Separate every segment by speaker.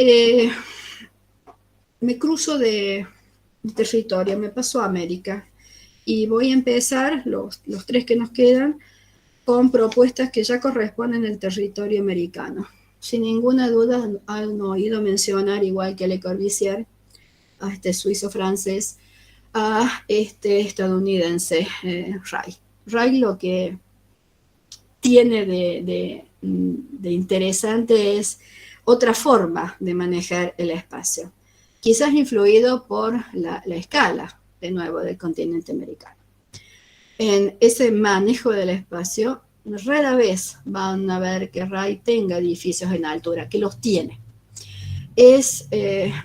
Speaker 1: Eh, Me cruzo de territorio, me paso a América y voy a empezar, los tres que nos quedan, con propuestas que ya corresponden al territorio americano. Sin ninguna duda han oído mencionar, igual que Le Corbusier, a este suizo-francés, a este estadounidense, Ray. Ray lo que tiene de interesante es otra forma de manejar el espacio, quizás influido por la escala, de nuevo, del continente americano. En ese manejo del espacio, rara vez van a ver que Ray tenga edificios en altura, que los tiene. Es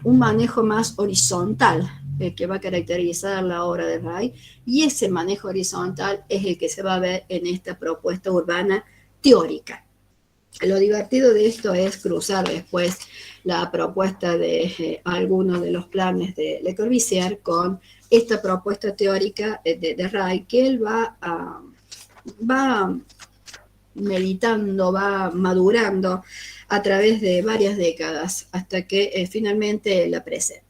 Speaker 1: un manejo más horizontal el que va a caracterizar la obra de Ray, y ese manejo horizontal es el que se va a ver en esta propuesta urbana teórica. Lo divertido de esto es cruzar después la propuesta de algunos de los planes de Le Corbusier con esta propuesta teórica de Ray, que él va meditando, va madurando a través de varias décadas hasta que finalmente la presenta.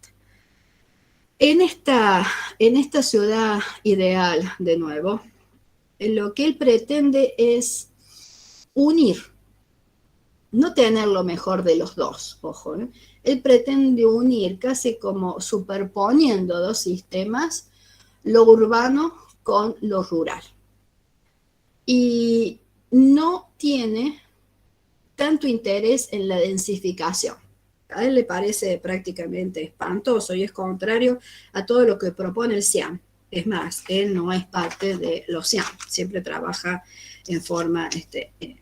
Speaker 1: En esta ciudad ideal, de nuevo, lo que él pretende es unir, no tener lo mejor de los dos, ojo, ¿eh? Él pretende unir casi como superponiendo dos sistemas, lo urbano con lo rural. Y no tiene tanto interés en la densificación. A él le parece prácticamente espantoso y es contrario a todo lo que propone el CIAM. Es más, él no es parte de los CIAM, siempre trabaja en forma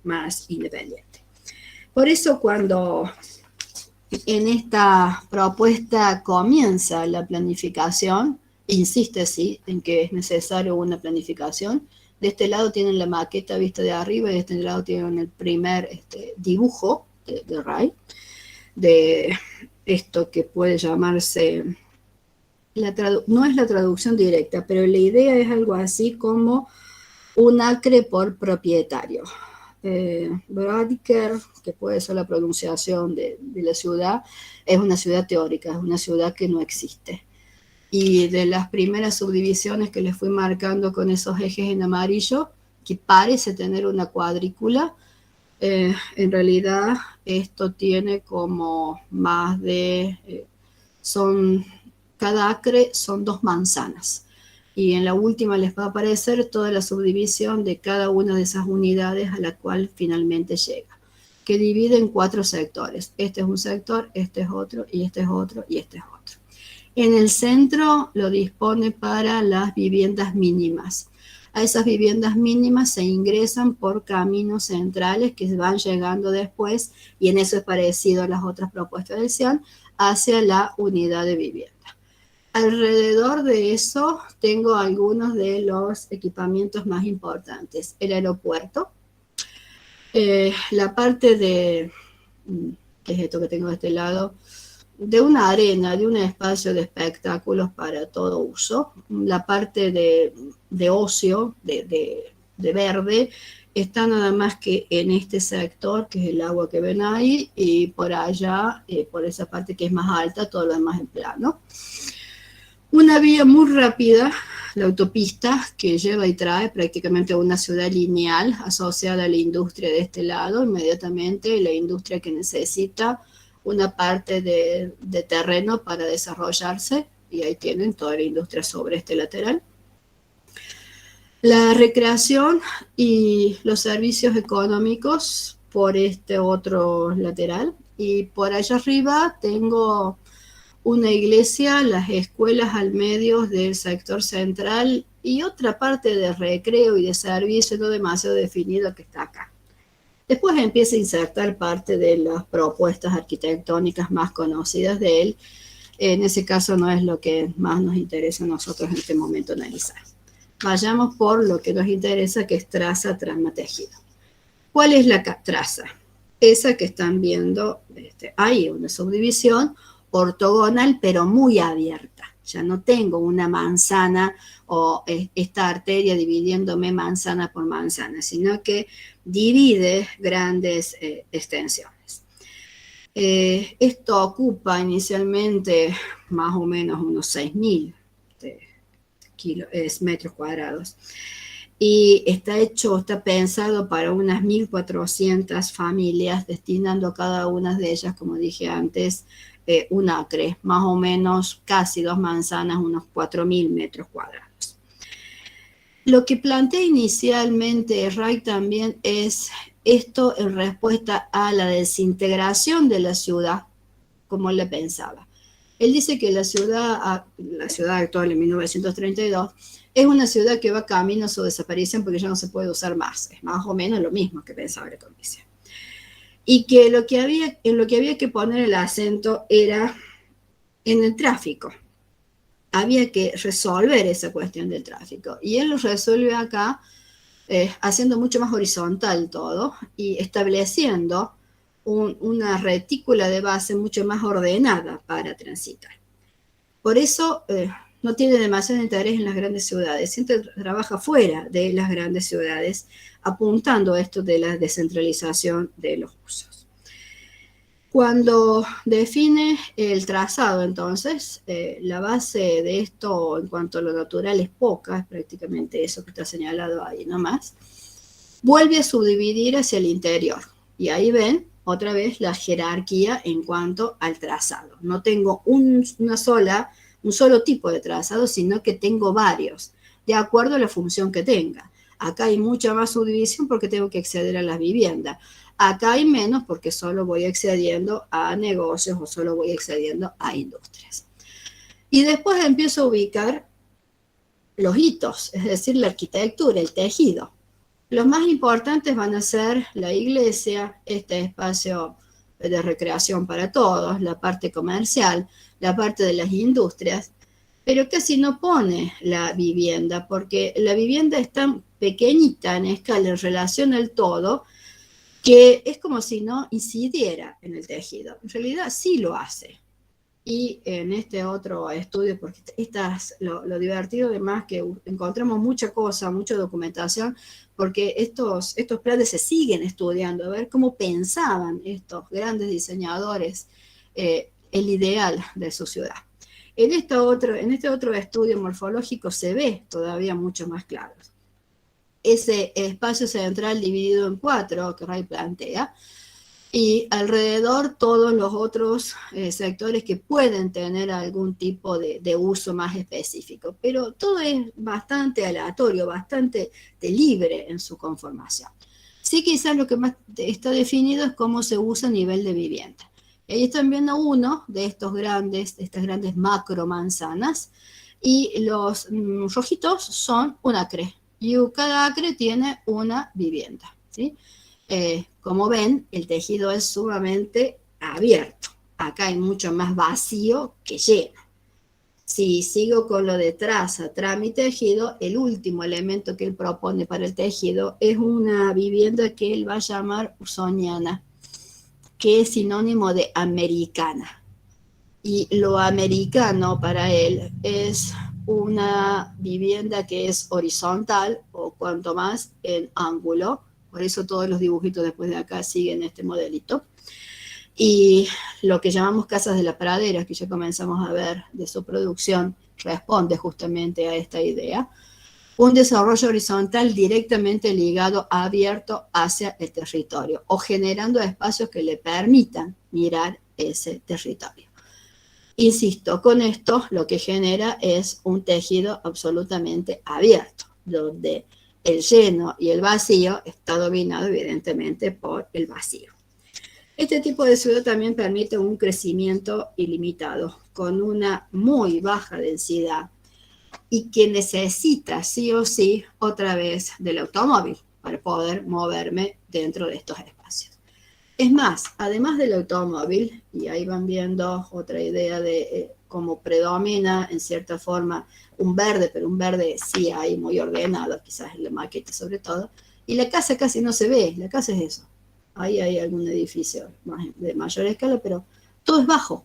Speaker 1: más independiente. Por eso cuando en esta propuesta comienza la planificación, insiste sí en que es necesario una planificación. De este lado tienen la maqueta vista de arriba y de este lado tienen el primer dibujo de Ray, de esto que puede llamarse, no es la traducción directa, pero la idea es algo así como un acre por propietario. Brodiker, que puede ser la pronunciación de la ciudad, es una ciudad teórica, es una ciudad que no existe. Y de las primeras subdivisiones que les fui marcando con esos ejes en amarillo, que parece tener una cuadrícula, en realidad esto tiene como más de, cada acre son 2 manzanas. Y en la última les va a aparecer toda la subdivisión de cada una de esas unidades a la cual finalmente llega, que divide en 4 sectores. Este es un sector, este es otro, y este es otro, y este es otro. En el centro lo dispone para las viviendas mínimas. A esas viviendas mínimas se ingresan por caminos centrales que van llegando después, y en eso es parecido a las otras propuestas del CIAN, hacia la unidad de vivienda. Alrededor de eso tengo algunos de los equipamientos más importantes. El aeropuerto, la parte de, ¿qué es esto que tengo de este lado? De una arena, de un espacio de espectáculos para todo uso. La parte de ocio, de verde, está nada más que en este sector, que es el agua que ven ahí, y por allá, por esa parte que es más alta, todo lo demás en plano. Una vía muy rápida, la autopista, que lleva y trae prácticamente una ciudad lineal asociada a la industria de este lado, inmediatamente la industria que necesita una parte de terreno para desarrollarse, y ahí tienen toda la industria sobre este lateral. La recreación y los servicios económicos por este otro lateral, y por allá arriba tengo una iglesia, las escuelas al medio del sector central y otra parte de recreo y de servicio no demasiado definida que está acá. Después empieza a insertar parte de las propuestas arquitectónicas más conocidas de él. En ese caso no es lo que más nos interesa a nosotros en este momento analizar. Vayamos por lo que nos interesa, que es traza, trama, tejido. ¿Cuál es la traza? Esa que están viendo, hay una subdivisión ortogonal, pero muy abierta. Ya no tengo una manzana o esta arteria dividiéndome manzana por manzana, sino que divide grandes extensiones. Esto ocupa inicialmente más o menos unos 6.000 metros cuadrados. Y está pensado para unas 1.400 familias, destinando a cada una de ellas, como dije antes, un acre, más o menos casi 2 manzanas, unos 4.000 metros cuadrados. Lo que plantea inicialmente Ray también es esto en respuesta a la desintegración de la ciudad, como él le pensaba. Él dice que la ciudad actual en 1932 es una ciudad que va camino a su desaparición porque ya no se puede usar más. Es más o menos lo mismo que pensaba la comisión. Y que en lo que había que poner el acento era en el tráfico. Había que resolver esa cuestión del tráfico. Y él lo resuelve acá haciendo mucho más horizontal todo y estableciendo una retícula de base mucho más ordenada para transitar. Por eso no tiene demasiado interés en las grandes ciudades, siempre trabaja fuera de las grandes ciudades, apuntando a esto de la descentralización de los usos. Cuando define el trazado, entonces, la base de esto en cuanto a lo natural es poca, es prácticamente eso que está señalado ahí nomás, vuelve a subdividir hacia el interior. Y ahí ven otra vez la jerarquía en cuanto al trazado. No tengo un solo tipo de trazado, sino que tengo varios, de acuerdo a la función que tenga. Acá hay mucha más subdivisión porque tengo que acceder a las viviendas. Acá hay menos porque solo voy accediendo a negocios o solo voy accediendo a industrias. Y después empiezo a ubicar los hitos, es decir, la arquitectura, el tejido. Los más importantes van a ser la iglesia, este espacio de recreación para todos, la parte comercial, la parte de las industrias, pero casi no pone la vivienda, porque la vivienda es tan pequeñita en escala en relación al todo, que es como si no incidiera en el tejido. En realidad sí lo hace. Y en este otro estudio, porque lo divertido además que encontramos mucha cosa, mucha documentación, porque estos planes se siguen estudiando, a ver cómo pensaban estos grandes diseñadores el ideal de su ciudad. En este otro estudio morfológico se ve todavía mucho más claro. Ese espacio central dividido en 4 que Ray plantea, y alrededor todos los otros sectores que pueden tener algún tipo de uso más específico, pero todo es bastante aleatorio, bastante libre en su conformación. Sí, quizás lo que más está definido es cómo se usa a nivel de vivienda. Y ahí están viendo uno de estas grandes macro manzanas, y los rojitos son un acre, y cada acre tiene una vivienda, ¿sí? Como ven, el tejido es sumamente abierto. Acá hay mucho más vacío que lleno. Si sigo con lo de traza, trama y tejido, el último elemento que él propone para el tejido es una vivienda que él va a llamar usoniana, que es sinónimo de americana. Y lo americano para él es una vivienda que es horizontal o cuanto más en ángulo. Por eso todos los dibujitos después de acá siguen este modelito. Y lo que llamamos casas de la pradera, que ya comenzamos a ver de su producción, responde justamente a esta idea. Un desarrollo horizontal directamente ligado, abierto hacia el territorio o generando espacios que le permitan mirar ese territorio. Insisto, con esto lo que genera es un tejido absolutamente abierto, donde el lleno y el vacío está dominado evidentemente por el vacío. Este tipo de ciudad también permite un crecimiento ilimitado, con una muy baja densidad y que necesita sí o sí otra vez del automóvil para poder moverme dentro de estos espacios. Es más, además del automóvil, y ahí van viendo otra idea de cómo predomina en cierta forma un verde, pero un verde sí hay muy ordenado, quizás en la maqueta sobre todo, y la casa casi no se ve, la casa es eso. Ahí hay algún edificio de mayor escala, pero todo es bajo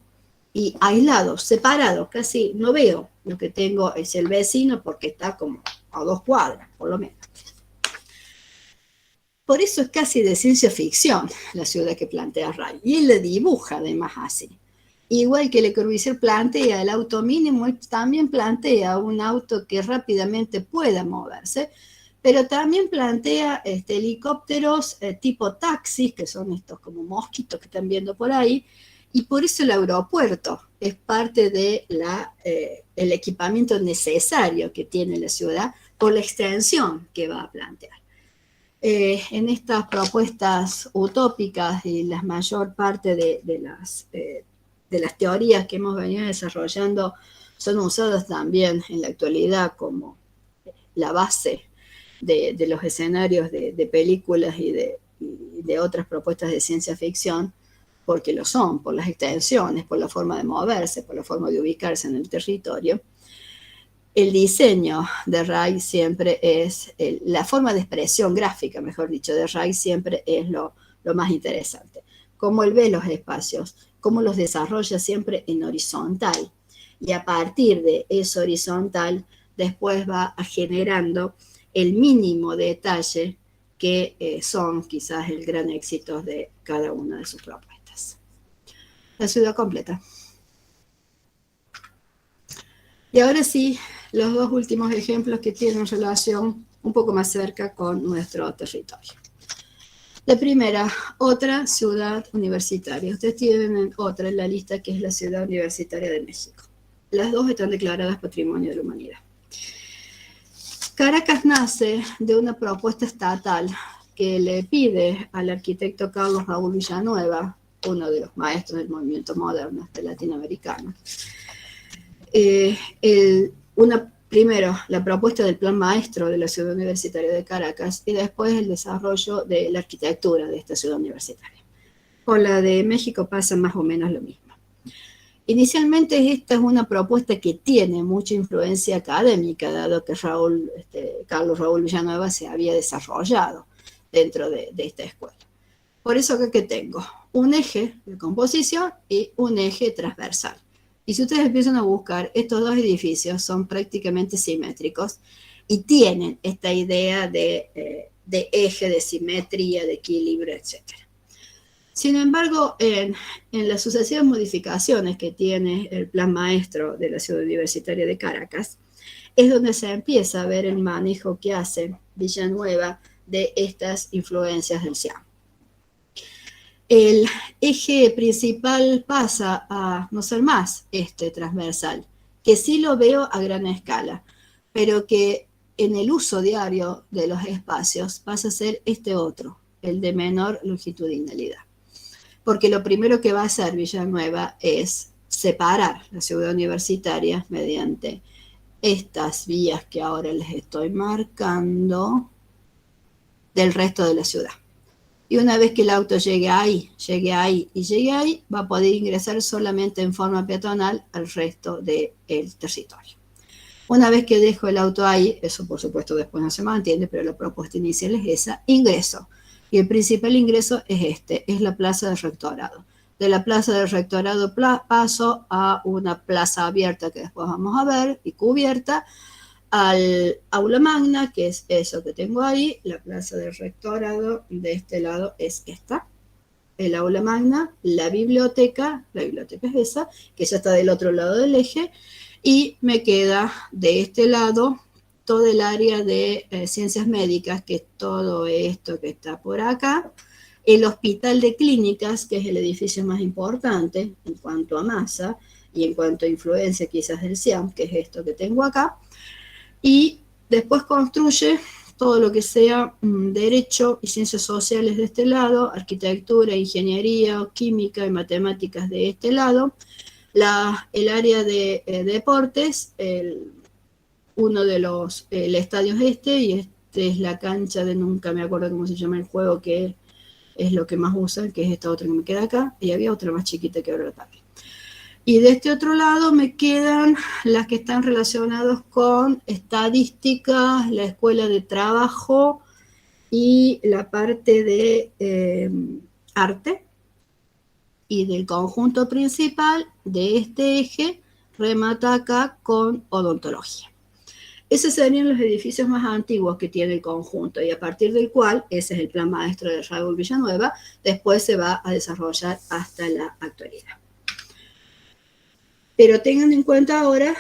Speaker 1: y aislado, separado, casi no veo. Lo que tengo es el vecino porque está como a 2 cuadras, por lo menos. Por eso es casi de ciencia ficción la ciudad que plantea Ray. Y él la dibuja además así. Igual que Le Corbusier plantea el auto mínimo, él también plantea un auto que rápidamente pueda moverse, pero también plantea helicópteros tipo taxis, que son estos como mosquitos que están viendo por ahí, y por eso el aeropuerto es parte de el equipamiento necesario que tiene la ciudad por la extensión que va a plantear. En estas propuestas utópicas y la mayor parte de las teorías que hemos venido desarrollando son usadas también en la actualidad como la base de los escenarios de películas y de otras propuestas de ciencia ficción, porque lo son, por las extensiones, por la forma de moverse, por la forma de ubicarse en el territorio. El diseño de Ray siempre es, la forma de expresión gráfica, mejor dicho, de Ray siempre es lo más interesante. Cómo él ve los espacios, cómo los desarrolla siempre en horizontal. Y a partir de eso horizontal, después va generando el mínimo detalle que son quizás el gran éxito de cada una de sus propuestas. La ciudad completa. Y ahora sí, los dos últimos ejemplos que tienen relación un poco más cerca con nuestro territorio. La primera, otra ciudad universitaria. Ustedes tienen otra en la lista que es la Ciudad Universitaria de México. Las dos están declaradas Patrimonio de la Humanidad. Caracas nace de una propuesta estatal que le pide al arquitecto Carlos Raúl Villanueva, uno de los maestros del movimiento moderno latinoamericano, primero la propuesta del plan maestro de la Ciudad Universitaria de Caracas y después el desarrollo de la arquitectura de esta ciudad universitaria. Con la de México pasa más o menos lo mismo. Inicialmente esta es una propuesta que tiene mucha influencia académica, dado que Carlos Raúl Villanueva se había desarrollado dentro de esta escuela. Por eso que tengo un eje de composición y un eje transversal. Y si ustedes empiezan a buscar, estos dos edificios son prácticamente simétricos y tienen esta idea de eje, de simetría, de equilibrio, etc. Sin embargo, en las sucesivas modificaciones que tiene el plan maestro de la Ciudad Universitaria de Caracas, es donde se empieza a ver el manejo que hace Villanueva de estas influencias del CIAM. El eje principal pasa a no ser más transversal, que sí lo veo a gran escala, pero que en el uso diario de los espacios pasa a ser este otro, el de menor longitudinalidad. Porque lo primero que va a hacer Villanueva es separar la ciudad universitaria mediante estas vías que ahora les estoy marcando del resto de la ciudad. Y una vez que el auto llegue ahí, va a poder ingresar solamente en forma peatonal al resto del territorio. Una vez que dejo el auto ahí, eso por supuesto después no se mantiene, pero la propuesta inicial es esa, ingreso. Y el principal ingreso es es la Plaza del Rectorado. De la Plaza del Rectorado paso a una plaza abierta que después vamos a ver y cubierta, al aula magna, que es eso que tengo ahí, la Plaza del Rectorado, de este lado es esta, el aula magna, la biblioteca es esa, que ya está del otro lado del eje, y me queda de este lado todo el área de ciencias médicas, que es todo esto que está por acá, el Hospital de Clínicas, que es el edificio más importante en cuanto a masa y en cuanto a influencia quizás del CIAM, que es esto que tengo acá, y después construye todo lo que sea derecho y ciencias sociales de este lado, arquitectura, ingeniería, química y matemáticas de este lado, el área de deportes, uno de los, el estadio es y este es la cancha de nunca me acuerdo cómo se llama el juego, que es lo que más usan, que es esta otra que me queda acá, y había otra más chiquita que ahora también. Y de este otro lado me quedan las que están relacionadas con estadística, la escuela de trabajo y la parte de arte. Y del conjunto principal de este eje remata acá con odontología. Esos serían los edificios más antiguos que tiene el conjunto y a partir del cual, ese es el plan maestro de Raúl Villanueva, después se va a desarrollar hasta la actualidad. Pero tengan en cuenta ahora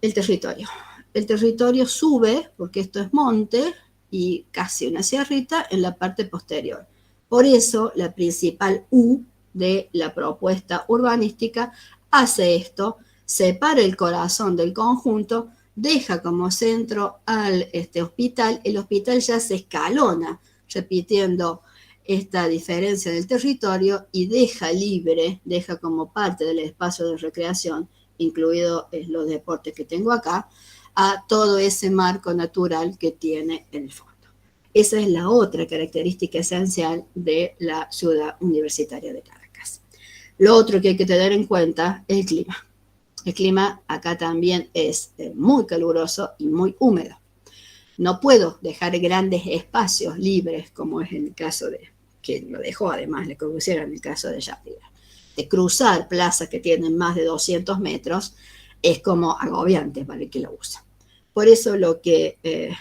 Speaker 1: el territorio. El territorio sube, porque esto es monte, y casi una sierrita en la parte posterior. Por eso, la principal U de la propuesta urbanística hace esto, separa el corazón del conjunto, deja como centro al hospital, el hospital ya se escalona, repitiendo esta diferencia del territorio y deja libre, deja como parte del espacio de recreación, incluido los deportes que tengo acá, a todo ese marco natural que tiene en el fondo. Esa es la otra característica esencial de la ciudad universitaria de Caracas. Lo otro que hay que tener en cuenta es el clima. El clima acá también es muy caluroso y muy húmedo. No puedo dejar grandes espacios libres, como es en el caso de, que lo dejó además Le Corbusier en el caso de Chapira. De cruzar plazas que tienen más de 200 metros es como agobiante para el que lo usa. Por eso lo que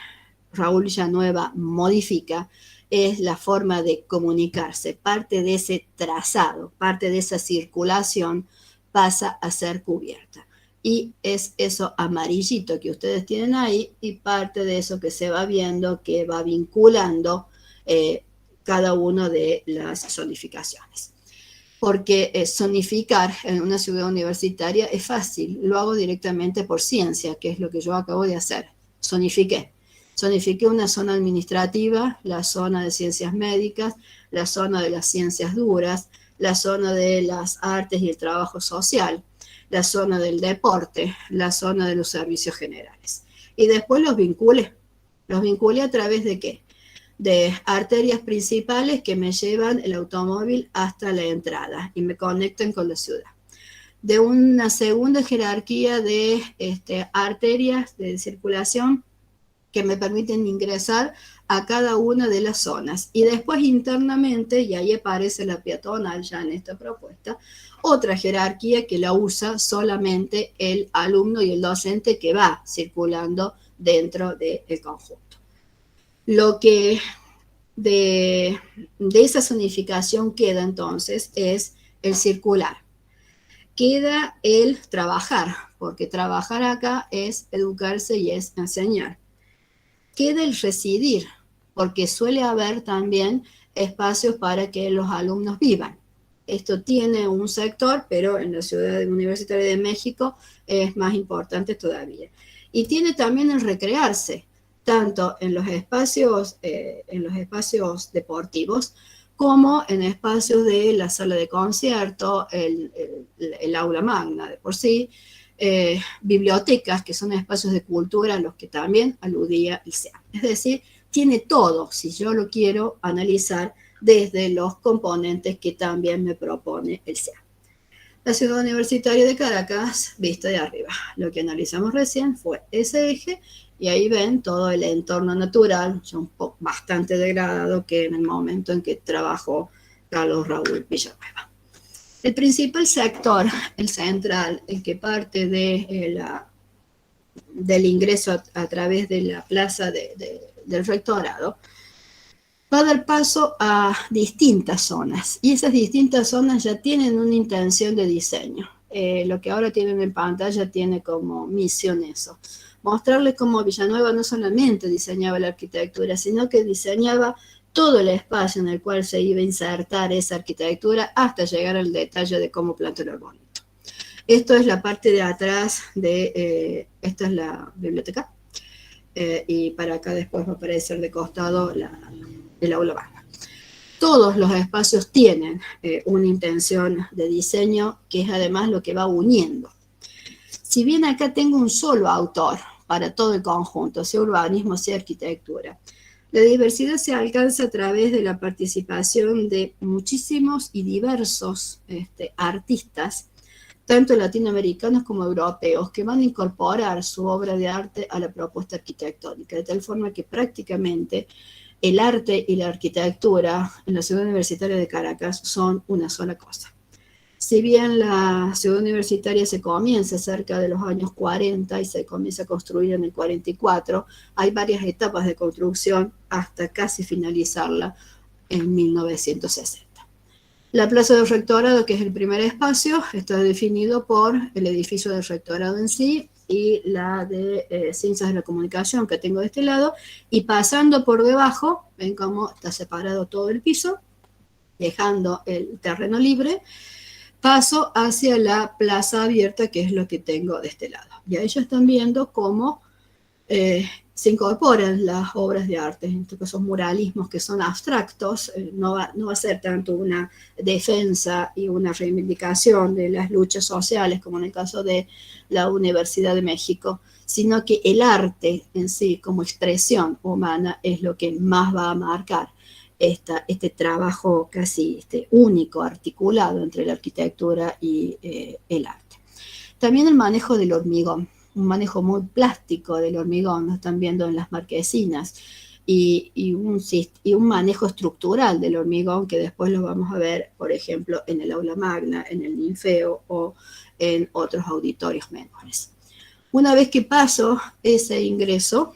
Speaker 1: Raúl Villanueva modifica es la forma de comunicarse. Parte de ese trazado, parte de esa circulación pasa a ser cubierta. Y es eso amarillito que ustedes tienen ahí y parte de eso que se va viendo, que va vinculando cada una de las zonificaciones. Porque zonificar en una ciudad universitaria es fácil, lo hago directamente por ciencia, que es lo que yo acabo de hacer. Zonifiqué una zona administrativa, la zona de ciencias médicas, la zona de las ciencias duras, la zona de las artes y el trabajo social, la zona del deporte, la zona de los servicios generales. Y después los vinculé a través de ¿qué? De arterias principales que me llevan el automóvil hasta la entrada y me conectan con la ciudad. De una segunda jerarquía de arterias de circulación que me permiten ingresar a cada una de las zonas. Y después internamente, y ahí aparece la peatonal ya en esta propuesta, otra jerarquía que la usa solamente el alumno y el docente que va circulando dentro del conjunto. Lo que de esa zonificación queda entonces es el circular. Queda el trabajar, porque trabajar acá es educarse y es enseñar. Queda el residir, porque suele haber también espacios para que los alumnos vivan. Esto tiene un sector, pero en la Ciudad Universitaria de México es más importante todavía. Y tiene también el recrearse, tanto en los espacios deportivos como en espacios de la sala de concierto, el aula magna de por sí, bibliotecas, que son espacios de cultura a los que también aludía el SEA. Es decir, tiene todo, si yo lo quiero analizar desde los componentes que también me propone el SEA. La ciudad universitaria de Caracas, vista de arriba. Lo que analizamos recién fue ese eje y ahí ven todo el entorno natural, bastante degradado que en el momento en que trabajó Carlos Raúl Villanueva. El principal sector, el central, el que parte del ingreso a través de la plaza del rectorado, va a dar paso a distintas zonas y esas distintas zonas ya tienen una intención de diseño. Lo que ahora tienen en pantalla tiene como misión eso, mostrarles cómo Villanueva no solamente diseñaba la arquitectura, sino que diseñaba todo el espacio en el cual se iba a insertar esa arquitectura hasta llegar al detalle de cómo plantó el arbolito. Esto es la parte de atrás esta es la biblioteca, y para acá después va a aparecer de costado el aula magna. Todos los espacios tienen una intención de diseño que es además lo que va uniendo. Si bien acá tengo un solo autor para todo el conjunto, sea urbanismo, sea arquitectura, la diversidad se alcanza a través de la participación de muchísimos y diversos artistas, tanto latinoamericanos como europeos, que van a incorporar su obra de arte a la propuesta arquitectónica, de tal forma que prácticamente el arte y la arquitectura en la ciudad universitaria de Caracas son una sola cosa. Si bien la ciudad universitaria se comienza cerca de los años 40 y se comienza a construir en el 44, hay varias etapas de construcción hasta casi finalizarla en 1960. La plaza del rectorado, que es el primer espacio, está definido por el edificio del rectorado en sí y la de Ciencias de la Comunicación que tengo de este lado, y pasando por debajo, ven cómo está separado todo el piso, dejando el terreno libre, paso hacia la plaza abierta, que es lo que tengo de este lado. Y ahí ya están viendo cómo se incorporan las obras de arte, en estos casos muralismos que son abstractos, no va a ser tanto una defensa y una reivindicación de las luchas sociales como en el caso de la Universidad de México, sino que el arte en sí como expresión humana es lo que más va a marcar este trabajo casi único, articulado entre la arquitectura y el arte. También el manejo del hormigón, un manejo muy plástico del hormigón, lo están viendo en las marquesinas, y un manejo estructural del hormigón que después lo vamos a ver, por ejemplo, en el aula magna, en el Ninfeo o en otros auditorios menores. Una vez que paso ese ingreso,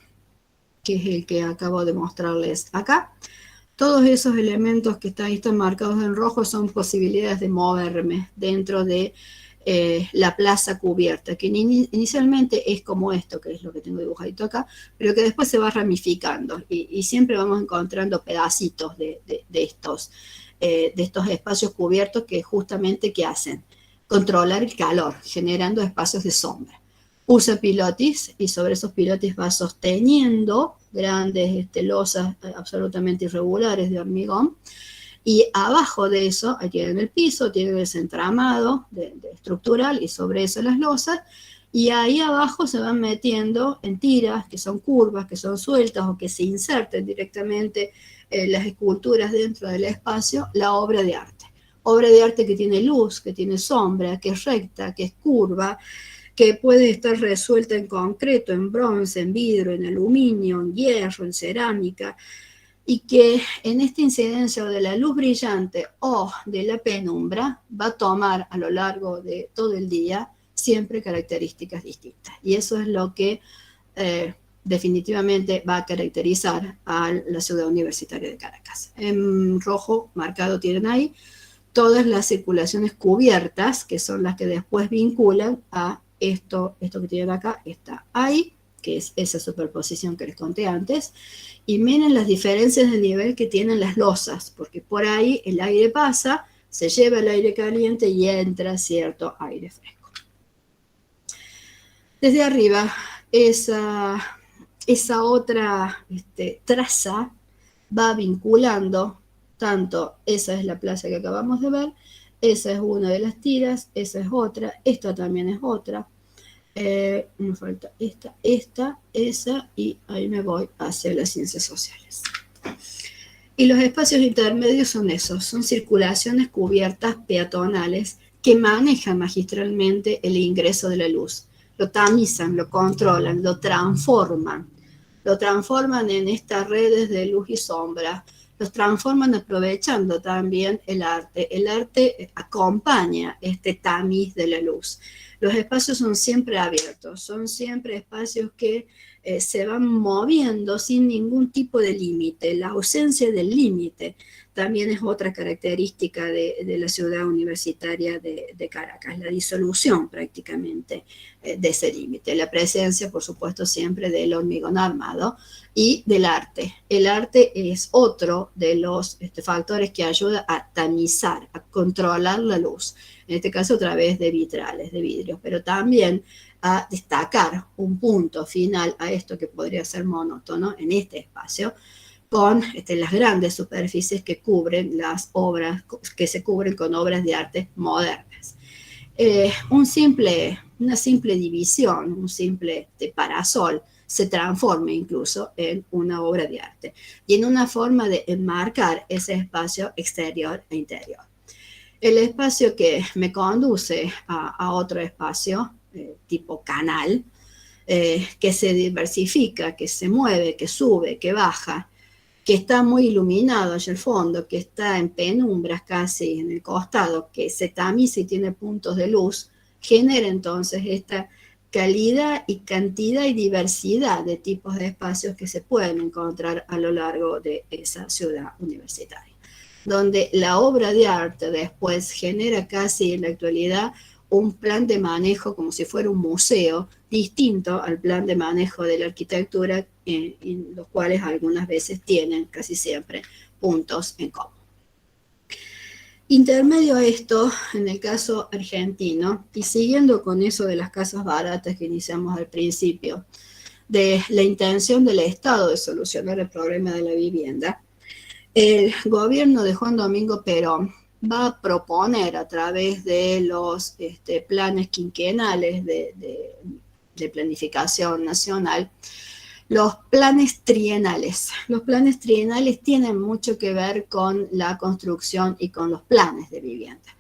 Speaker 1: que es el que acabo de mostrarles acá, todos esos elementos que están marcados en rojo son posibilidades de moverme dentro de la plaza cubierta, que inicialmente es como esto, que es lo que tengo dibujadito acá, pero que después se va ramificando y siempre vamos encontrando pedacitos de estos espacios cubiertos que justamente ¿qué hacen? Controlar el calor, generando espacios de sombra. Usa pilotis y sobre esos pilotis va sosteniendo grandes losas absolutamente irregulares de hormigón, y abajo de eso tienen el piso, tienen ese entramado estructural y sobre eso las losas, y ahí abajo se van metiendo en tiras que son curvas, que son sueltas o que se inserten directamente las esculturas dentro del espacio, la obra de arte. Obra de arte que tiene luz, que tiene sombra, que es recta, que es curva, que puede estar resuelta en concreto, en bronce, en vidrio, en aluminio, en hierro, en cerámica, y que en esta incidencia de la luz brillante o de la penumbra va a tomar a lo largo de todo el día siempre características distintas. Y eso es lo que definitivamente va a caracterizar a la ciudad universitaria de Caracas. En rojo marcado tienen ahí todas las circulaciones cubiertas, que son las que después vinculan a esto que tienen acá, está ahí, que es esa superposición que les conté antes, y miren las diferencias de nivel que tienen las losas, porque por ahí el aire pasa, se lleva el aire caliente y entra cierto aire fresco. Desde arriba, esa otra traza va vinculando tanto, esa es la plaza que acabamos de ver, esa es una de las tiras, esa es otra, esta también es otra, me falta esta, esa, y ahí me voy hacia las ciencias sociales. Y los espacios intermedios son esos, son circulaciones cubiertas peatonales que manejan magistralmente el ingreso de la luz, lo tamizan, lo controlan, lo transforman en estas redes de luz y sombra, los transforman aprovechando también el arte. El arte acompaña este tamiz de la luz. Los espacios son siempre abiertos, son siempre espacios que se van moviendo sin ningún tipo de límite. La ausencia del límite también es otra característica de la ciudad universitaria de Caracas, la disolución prácticamente de ese límite. La presencia, por supuesto, siempre del hormigón armado y del arte. El arte es otro de los factores que ayuda a tamizar, a controlar la luz, en este caso a través de vitrales, de vidrios, pero también a destacar un punto final a esto que podría ser monótono en este espacio, con las grandes superficies que cubren las obras, que se cubren con obras de arte modernas. Una simple división, un simple parasol, se transforma incluso en una obra de arte y en una forma de enmarcar ese espacio exterior e interior. El espacio que me conduce a otro espacio, tipo canal, que se diversifica, que se mueve, que sube, que baja, que está muy iluminado allá al fondo, que está en penumbras casi en el costado, que se tamiza y tiene puntos de luz, genera entonces esta calidad y cantidad y diversidad de tipos de espacios que se pueden encontrar a lo largo de esa ciudad universitaria, donde la obra de arte después genera casi en la actualidad un plan de manejo como si fuera un museo, distinto al plan de manejo de la arquitectura, en los cuales algunas veces tienen, casi siempre, puntos en común. Intermedio a esto, en el caso argentino, y siguiendo con eso de las casas baratas que iniciamos al principio, de la intención del Estado de solucionar el problema de la vivienda, el gobierno de Juan Domingo Perón va a proponer a través de los planes quinquenales de planificación nacional los planes trienales. Los planes trienales tienen mucho que ver con la construcción y con los planes de vivienda.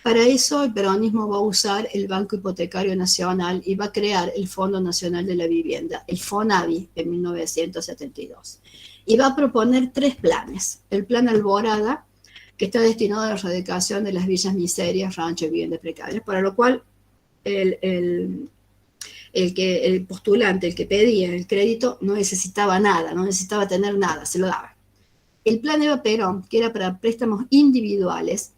Speaker 1: Para eso el peronismo va a usar el Banco Hipotecario Nacional y va a crear el Fondo Nacional de la Vivienda, el FONAVI, en 1972. Y va a proponer 3 planes. El plan Alborada, que está destinado a la erradicación de las villas miserias, ranchos y viviendas precarias, para lo cual el postulante, el que pedía el crédito, no necesitaba nada, no necesitaba tener nada, se lo daba. El plan Eva Perón, que era para préstamos individuales,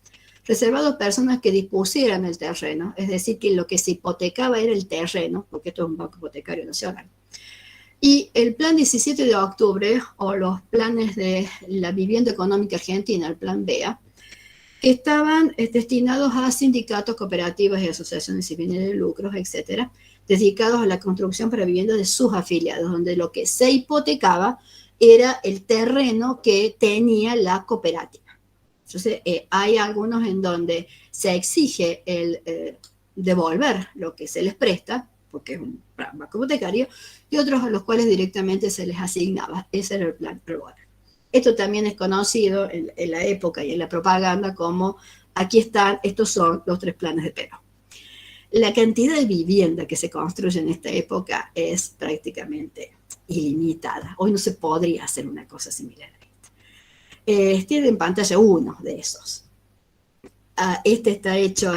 Speaker 1: reservado a personas que dispusieran el terreno, es decir, que lo que se hipotecaba era el terreno, porque esto es un banco hipotecario nacional. Y el plan 17 de octubre, o los planes de la vivienda económica argentina, el plan BEA, que estaban destinados a sindicatos, cooperativas y asociaciones sin fines de lucros, etcétera, dedicados a la construcción para vivienda de sus afiliados, donde lo que se hipotecaba era el terreno que tenía la cooperativa. Entonces, hay algunos en donde se exige el devolver lo que se les presta, porque es un banco hipotecario, y otros a los cuales directamente se les asignaba. Ese era el plan Alborada. Esto también es conocido en la época y en la propaganda como, aquí están, estos son los 3 planes de Perón. La cantidad de vivienda que se construye en esta época es prácticamente ilimitada. Hoy no se podría hacer una cosa similar. Tiene en pantalla uno de esos. Este está hecho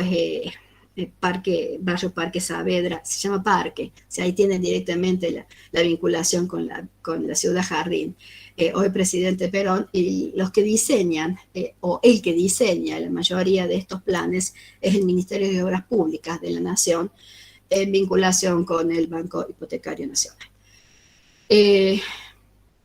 Speaker 1: barrio Parque Saavedra, se llama Parque, o sea, ahí tienen directamente la vinculación con la ciudad Jardín. Hoy presidente Perón, y los que diseñan, o el que diseña la mayoría de estos planes es el Ministerio de Obras Públicas de la Nación, en vinculación con el Banco Hipotecario Nacional.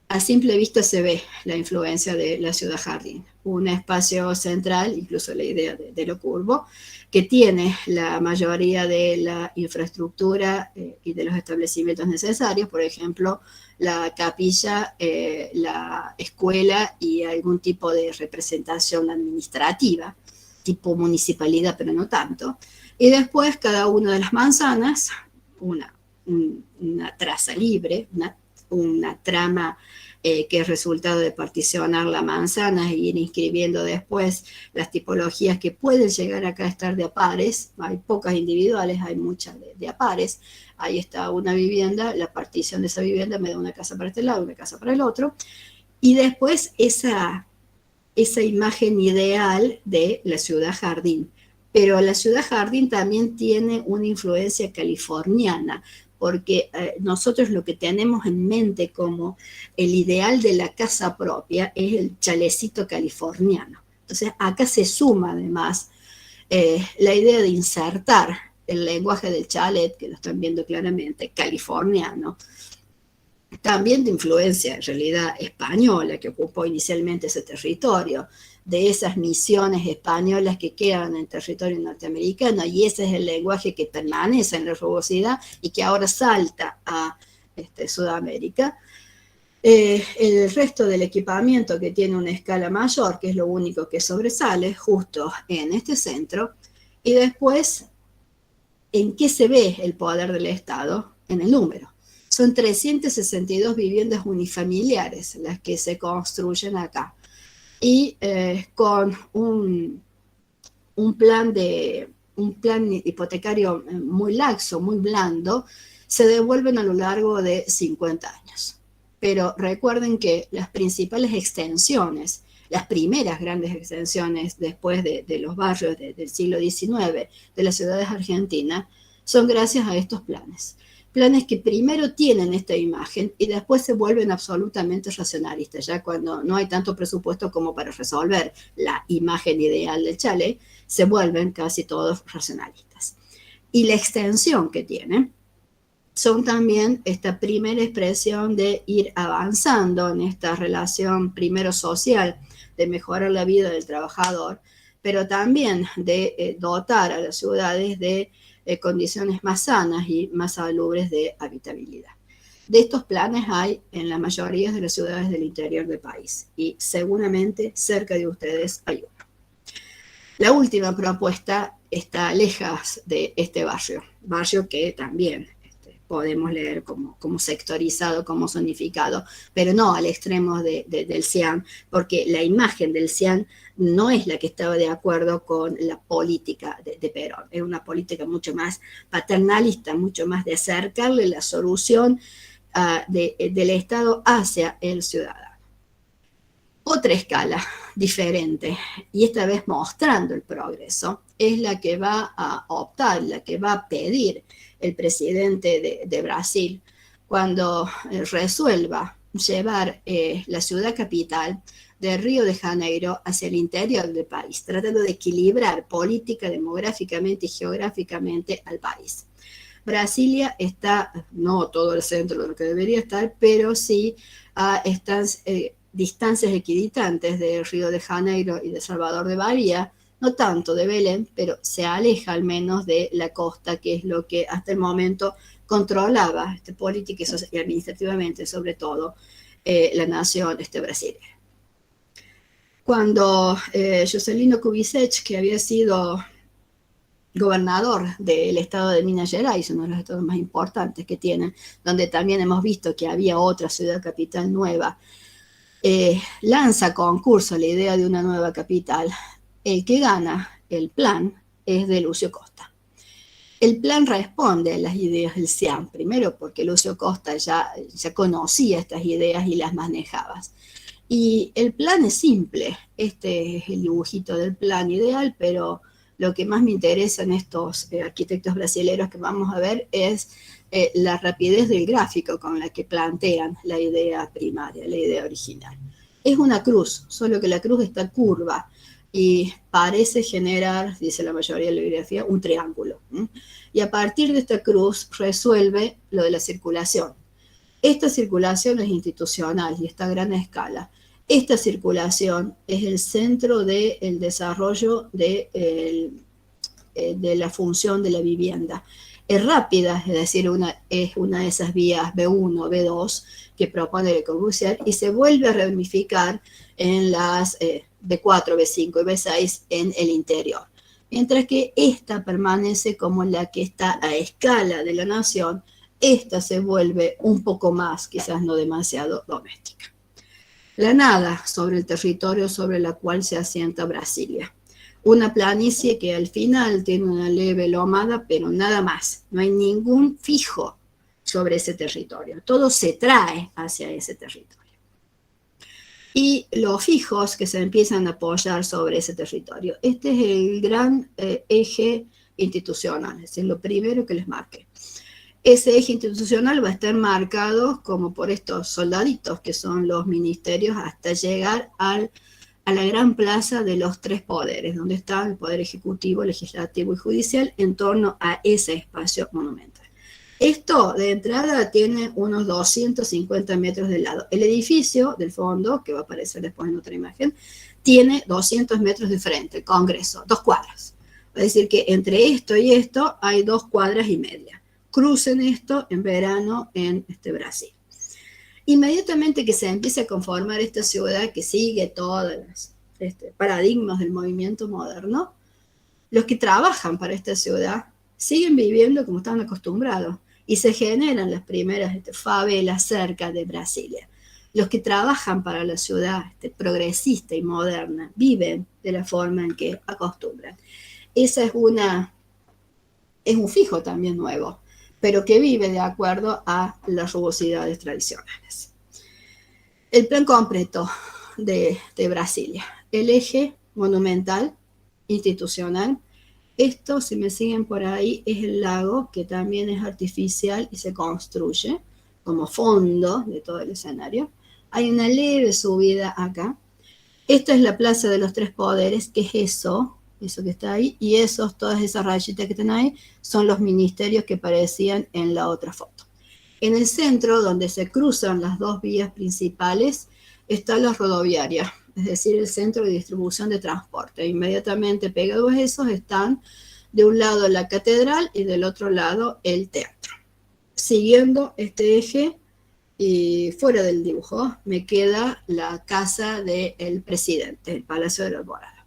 Speaker 1: A simple vista se ve la influencia de la ciudad Jardín, un espacio central, incluso la idea de lo curvo, que tiene la mayoría de la infraestructura y de los establecimientos necesarios, por ejemplo, la capilla, la escuela y algún tipo de representación administrativa, tipo municipalidad, pero no tanto. Y después cada una de las manzanas, una traza libre, una trama que es resultado de particionar la manzana e ir inscribiendo después las tipologías que pueden llegar acá a estar de a pares. Hay pocas individuales, hay muchas de a pares. Ahí está una vivienda, la partición de esa vivienda me da una casa para este lado, una casa para el otro. Y después esa imagen ideal de la ciudad jardín. Pero la ciudad jardín también tiene una influencia californiana, porque nosotros lo que tenemos en mente como el ideal de la casa propia es el chalecito californiano. Entonces acá se suma además la idea de insertar el lenguaje del chalet, que lo están viendo claramente, californiano, también de influencia en realidad española, que ocupó inicialmente ese territorio, de esas misiones españolas que quedan en territorio norteamericano, y ese es el lenguaje que permanece en la rugosidad y que ahora salta a Sudamérica. El resto del equipamiento que tiene una escala mayor, que es lo único que sobresale justo en este centro, y después, ¿en qué se ve el poder del Estado? En el número. Son 362 viviendas unifamiliares las que se construyen acá. Y con un plan hipotecario muy laxo, muy blando, se devuelven a lo largo de 50 años. pero recuerden que las principales extensiones, las primeras grandes extensiones después de los barrios del siglo XIX de las ciudades argentinas, son gracias a estos planes. Planes que primero tienen esta imagen y después se vuelven absolutamente racionalistas, ya cuando no hay tanto presupuesto como para resolver la imagen ideal del chalet, se vuelven casi todos racionalistas. Y la extensión que tienen son también esta primera expresión de ir avanzando en esta relación primero social, de mejorar la vida del trabajador, pero también de dotar a las ciudades de condiciones más sanas y más salubres de habitabilidad. De estos planes hay en la mayoría de las ciudades del interior del país y seguramente cerca de ustedes hay uno. La última propuesta está lejos de este barrio que también podemos leer como sectorizado, como zonificado, pero no al extremo del CIAN, porque la imagen del CIAN no es la que estaba de acuerdo con la política de Perón. Es una política mucho más paternalista, mucho más de acercarle la solución del Estado hacia el ciudadano. Otra escala diferente, y esta vez mostrando el progreso, es la que va a optar, la que va a pedir el presidente de Brasil cuando resuelva llevar la ciudad capital de Río de Janeiro hacia el interior del país, tratando de equilibrar política, demográficamente y geográficamente al país. Brasilia está, no todo el centro de lo que debería estar, pero sí a estas distancias equidistantes de Río de Janeiro y de Salvador de Bahía, no tanto de Belén, pero se aleja al menos de la costa, que es lo que hasta el momento controlaba política y administrativamente, sobre todo, la nación brasileña. Cuando Juscelino Kubitschek, que había sido gobernador del estado de Minas Gerais, uno de los estados más importantes que tienen, donde también hemos visto que había otra ciudad capital nueva, lanza a concurso la idea de una nueva capital. El que gana el plan es de Lúcio Costa. El plan responde a las ideas del CIAN, primero porque Lúcio Costa ya conocía estas ideas y las manejaba. Y el plan es simple, este es el dibujito del plan ideal, pero lo que más me interesa en estos arquitectos brasileños que vamos a ver es la rapidez del gráfico con la que plantean la idea primaria, la idea original. Es una cruz, solo que la cruz está curva y parece generar, dice la mayoría de la bibliografía, un triángulo. Y a partir de esta cruz resuelve lo de la circulación. Esta circulación es institucional y está a gran escala. Esta circulación es el centro del desarrollo de la función de la vivienda. Es rápida, es decir, es una de esas vías B1, B2 que propone Le Corbusier y se vuelve a ramificar en las B4, B5 y B6 en el interior. Mientras que esta permanece como la que está a escala de la nación, esta se vuelve un poco más, quizás no demasiado doméstica. La nada sobre el territorio sobre la cual se asienta Brasilia. Una planicie que al final tiene una leve lomada, pero nada más. No hay ningún fijo sobre ese territorio. Todo se trae hacia ese territorio. Y los fijos que se empiezan a apoyar sobre ese territorio. Este es el gran eje institucional, es decir, lo primero que les marqué. Ese eje institucional va a estar marcado como por estos soldaditos que son los ministerios hasta llegar a la gran plaza de los tres poderes, donde está el poder ejecutivo, legislativo y judicial en torno a ese espacio monumental. Esto de entrada tiene unos 250 metros de lado. El edificio del fondo, que va a aparecer después en otra imagen, tiene 200 metros de frente, el Congreso, 2 cuadras. Es decir que entre esto y esto hay 2 cuadras y media. Crucen esto en verano en Brasil. Inmediatamente que se empieza a conformar esta ciudad que sigue todos los paradigmas del movimiento moderno, los que trabajan para esta ciudad siguen viviendo como estaban acostumbrados y se generan las primeras favelas cerca de Brasilia. Los que trabajan para la ciudad progresista y moderna viven de la forma en que acostumbran. Esa es un fijo también nuevo, pero que vive de acuerdo a las rugosidades tradicionales. El plan completo de Brasilia, el eje monumental, institucional. Esto, si me siguen por ahí, es el lago, que también es artificial y se construye como fondo de todo el escenario. Hay una leve subida acá. Esta es la Plaza de los Tres Poderes, que es eso que está ahí, y todas esas rayitas que están ahí, son los ministerios que aparecían en la otra foto. En el centro, donde se cruzan las dos vías principales, está la rodoviaria, es decir, el centro de distribución de transporte. Inmediatamente pegados a esos están de un lado la catedral y del otro lado el teatro. Siguiendo este eje, y fuera del dibujo, me queda la casa del presidente, el Palacio de la Alborada.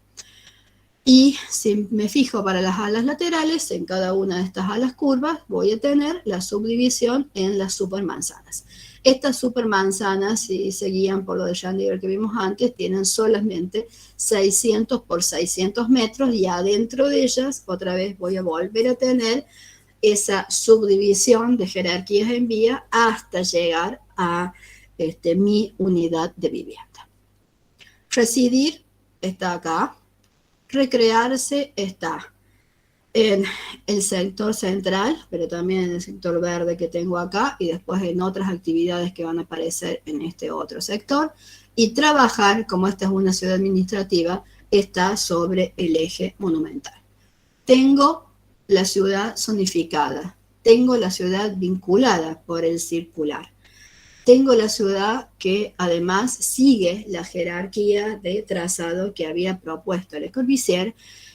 Speaker 1: Y si me fijo para las alas laterales, en cada una de estas alas curvas voy a tener la subdivisión en las supermanzanas. Estas supermanzanas, si se guían por lo de Schandinger que vimos antes, tienen solamente 600 por 600 metros, y adentro de ellas otra vez voy a volver a tener esa subdivisión de jerarquías en vía hasta llegar a mi unidad de vivienda. Residir está acá. Recrearse está en el sector central, pero también en el sector verde que tengo acá, y después en otras actividades que van a aparecer en este otro sector. Y trabajar, como esta es una ciudad administrativa, está sobre el eje monumental. Tengo la ciudad zonificada, tengo la ciudad vinculada por el circular. Tengo la ciudad que además sigue la jerarquía de trazado que había propuesto Le Corbusier,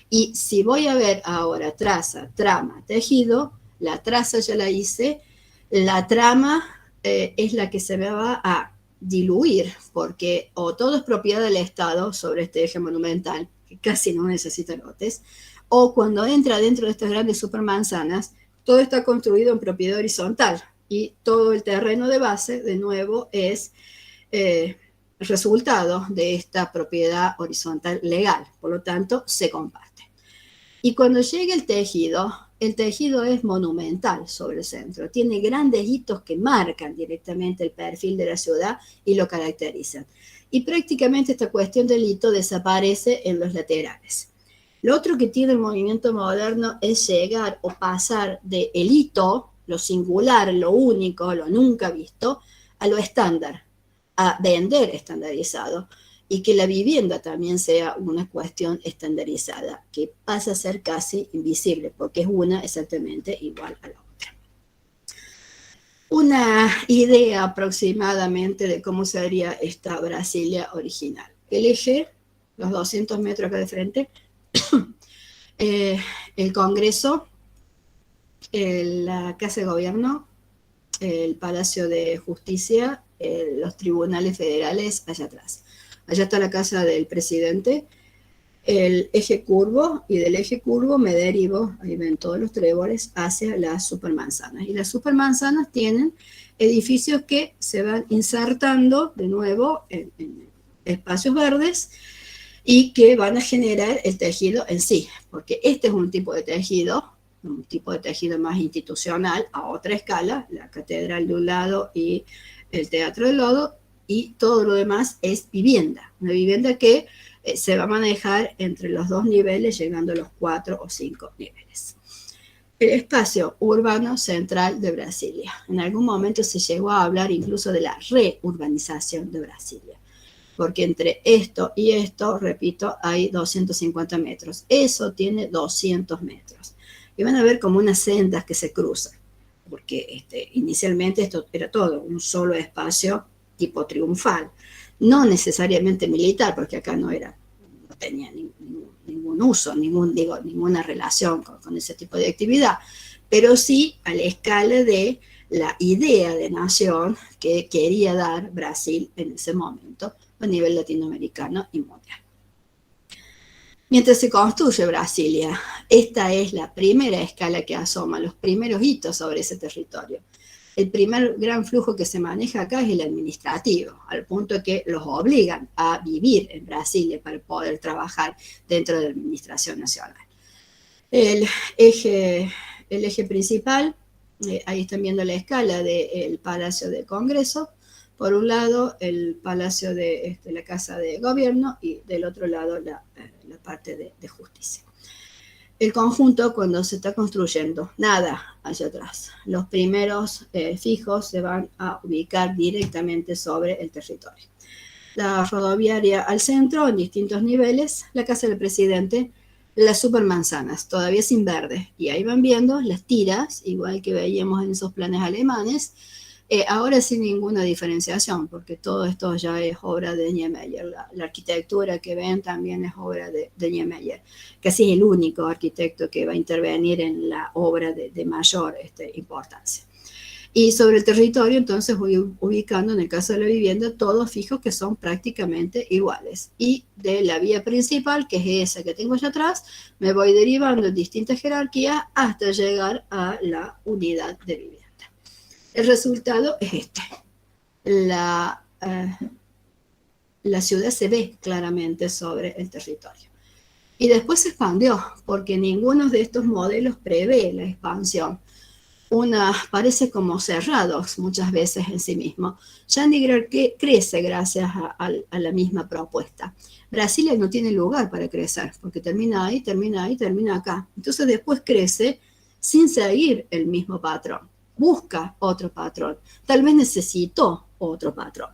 Speaker 1: y si voy a ver ahora traza, trama, tejido, la traza ya la hice, la trama es la que se me va a diluir, porque o todo es propiedad del Estado sobre este eje monumental, que casi no necesita lotes, o cuando entra dentro de estas grandes supermanzanas, todo está construido en propiedad horizontal, y todo el terreno de base, de nuevo, es resultado de esta propiedad horizontal legal. Por lo tanto, se comparte. Y cuando llegue el tejido es monumental sobre el centro. Tiene grandes hitos que marcan directamente el perfil de la ciudad y lo caracterizan. Y prácticamente esta cuestión del hito desaparece en los laterales. Lo otro que tiene el movimiento moderno es llegar o pasar del hito, lo singular, lo único, lo nunca visto, a lo estándar, a vender estandarizado, y que la vivienda también sea una cuestión estandarizada, que pasa a ser casi invisible, porque es una exactamente igual a la otra. Una idea aproximadamente de cómo sería esta Brasilia original. El eje, los 200 metros acá de frente, el Congreso, la Casa de Gobierno, el Palacio de Justicia, los tribunales federales allá atrás. Allá está la casa del presidente, el eje curvo, y del eje curvo me derivo, ahí ven todos los tréboles, hacia las supermanzanas. Y las supermanzanas tienen edificios que se van insertando de nuevo en espacios verdes, y que van a generar el tejido en sí, porque este es un tipo de tejido más institucional a otra escala, la catedral de un lado y el teatro del lado, y todo lo demás es vivienda, una vivienda que se va a manejar entre los dos niveles, llegando a los 4 o 5 niveles. El espacio urbano central de Brasilia. En algún momento se llegó a hablar incluso de la reurbanización de Brasilia, porque entre esto y esto, repito, hay 250 metros. Eso tiene 200 metros. Y van a ver como unas sendas que se cruzan, porque inicialmente esto era todo un solo espacio tipo triunfal, no necesariamente militar, porque acá no tenía ningún uso, ninguna relación con ese tipo de actividad, pero sí a la escala de la idea de nación que quería dar Brasil en ese momento a nivel latinoamericano y mundial. Mientras se construye Brasilia, esta es la primera escala que asoma, los primeros hitos sobre ese territorio. El primer gran flujo que se maneja acá es el administrativo, al punto que los obligan a vivir en Brasilia para poder trabajar dentro de la administración nacional. El eje principal, ahí están viendo la escala del Palacio del Congreso, Por un lado, el Palacio de la Casa de Gobierno y del otro lado la parte de justicia. El conjunto, cuando se está construyendo, nada hacia atrás. Los primeros fijos se van a ubicar directamente sobre el territorio. La rodoviaria al centro, en distintos niveles, la casa del presidente, las supermanzanas, todavía sin verde. Y ahí van viendo las tiras, igual que veíamos en esos planes alemanes, ahora sin ninguna diferenciación, porque todo esto ya es obra de Niemeyer. La arquitectura que ven también es obra de Niemeyer. Casi es el único arquitecto que va a intervenir en la obra de mayor importancia. Y sobre el territorio, entonces voy ubicando, en el caso de la vivienda, todos fijos que son prácticamente iguales. Y de la vía principal, que es esa que tengo allá atrás, me voy derivando en distintas jerarquías hasta llegar a la unidad de vivienda. El resultado es este. La ciudad se ve claramente sobre el territorio. Y después se expandió, porque ninguno de estos modelos prevé la expansión. Parece como cerrados muchas veces en sí mismo. Chandigarh crece gracias a la misma propuesta. Brasilia no tiene lugar para crecer, porque termina ahí, termina acá. Entonces después crece sin seguir el mismo patrón. Busca otro patrón. Tal vez necesitó otro patrón.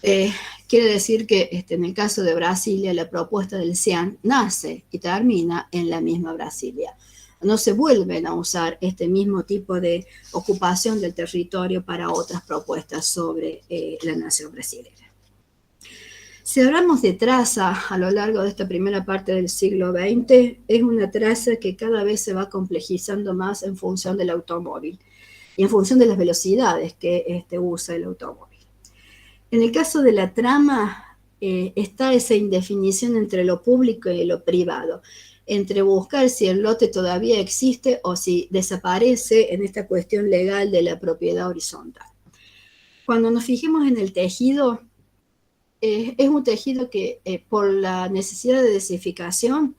Speaker 1: Quiere decir que en el caso de Brasilia, la propuesta del CIAN nace y termina en la misma Brasilia. No se vuelven a usar este mismo tipo de ocupación del territorio para otras propuestas sobre la nación brasileña. Si hablamos de traza a lo largo de esta primera parte del siglo XX, es una traza que cada vez se va complejizando más en función del automóvil y en función de las velocidades que usa el automóvil. En el caso de la trama, está esa indefinición entre lo público y lo privado, entre buscar si el lote todavía existe o si desaparece en esta cuestión legal de la propiedad horizontal. Cuando nos fijemos en el tejido, es un tejido que por la necesidad de densificación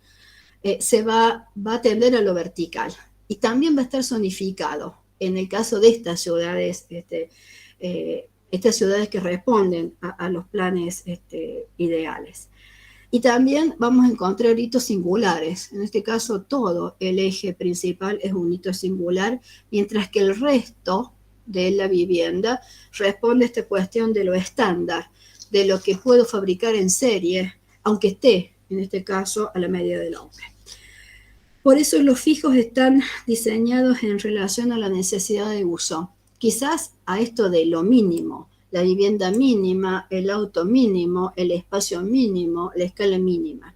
Speaker 1: se va a tender a lo vertical y también va a estar zonificado. En el caso de estas ciudades, estas ciudades que responden a los planes ideales. Y también vamos a encontrar hitos singulares. En este caso, todo el eje principal es un hito singular, mientras que el resto de la vivienda responde a esta cuestión de lo estándar, de lo que puedo fabricar en serie, aunque esté, en este caso, a la medida del hombre. Por eso los fijos están diseñados en relación a la necesidad de uso. Quizás a esto de lo mínimo, la vivienda mínima, el auto mínimo, el espacio mínimo, la escala mínima.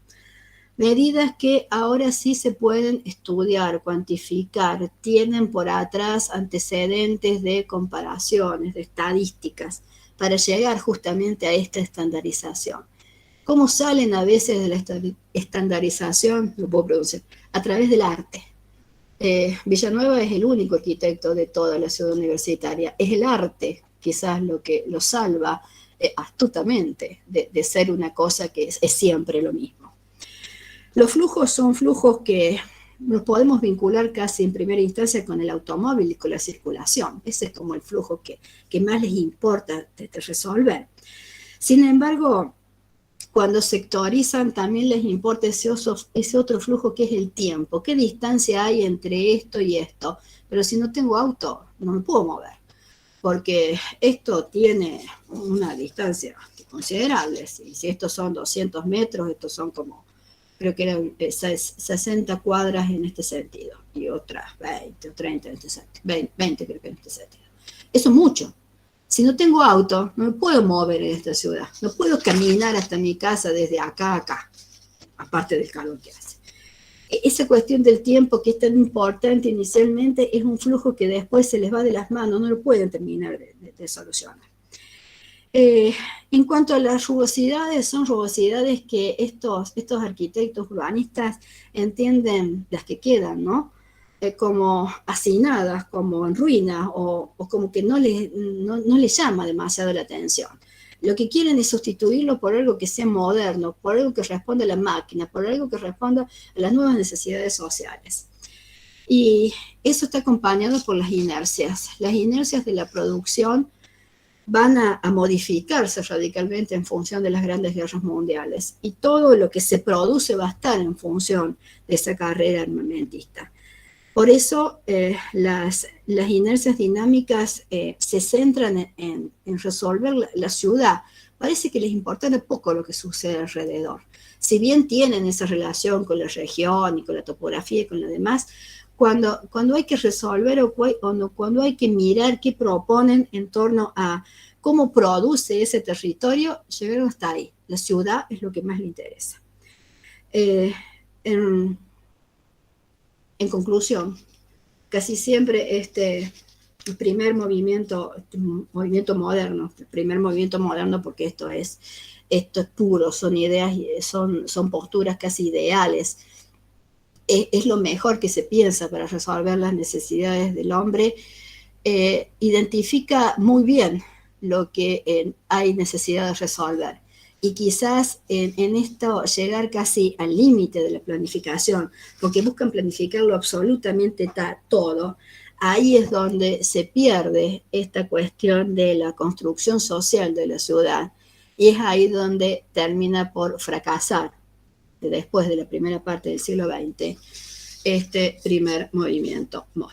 Speaker 1: Medidas que ahora sí se pueden estudiar, cuantificar, tienen por atrás antecedentes de comparaciones, de estadísticas, para llegar justamente a esta estandarización. ¿Cómo salen a veces de la estandarización? Lo puedo pronunciar, a través del arte. Villanueva es el único arquitecto de toda la ciudad universitaria. Es el arte quizás lo que lo salva astutamente de ser una cosa que es siempre lo mismo. Los flujos son flujos que los podemos vincular casi en primera instancia con el automóvil y con la circulación. Ese es como el flujo que más les importa de resolver. Sin embargo, cuando sectorizan también les importa ese otro flujo que es el tiempo. ¿Qué distancia hay entre esto y esto? Pero si no tengo auto, no me puedo mover, porque esto tiene una distancia considerable. Si estos son 200 metros, estos son como, creo que eran 60 cuadras en este sentido, y otras 20 o 30 en este sentido, 20 creo que en este sentido. Eso es mucho. Si no tengo auto, no me puedo mover en esta ciudad. No puedo caminar hasta mi casa desde acá a acá, aparte del calor que hace. Esa cuestión del tiempo que es tan importante inicialmente es un flujo que después se les va de las manos, no lo pueden terminar de solucionar. En cuanto a las rugosidades, son rugosidades que estos arquitectos urbanistas entienden, las que quedan, ¿no? Como hacinadas, como en ruinas, o como que no les llama demasiado la atención. Lo que quieren es sustituirlo por algo que sea moderno, por algo que responda a la máquina, por algo que responda a las nuevas necesidades sociales. Y eso está acompañado por las inercias de la producción van a modificarse radicalmente en función de las grandes guerras mundiales y todo lo que se produce va a estar en función de esa carrera armamentista. Por eso las inercias dinámicas se centran en resolver la ciudad. Parece que les importa poco lo que sucede alrededor. Si bien tienen esa relación con la región y con la topografía y con lo demás, cuando hay que resolver o cuando hay que mirar qué proponen en torno a cómo produce ese territorio, llegaron hasta ahí. La ciudad es lo que más le interesa. En conclusión, casi siempre el primer movimiento moderno, el primer movimiento moderno, porque esto es puro, son ideas, son posturas casi ideales, es lo mejor que se piensa para resolver las necesidades del hombre, identifica muy bien lo que hay necesidad de resolver. Y quizás en esto llegar casi al límite de la planificación, porque buscan planificarlo absolutamente todo, ahí es donde se pierde esta cuestión de la construcción social de la ciudad, y es ahí donde termina por fracasar, después de la primera parte del siglo XX, este primer movimiento moderno.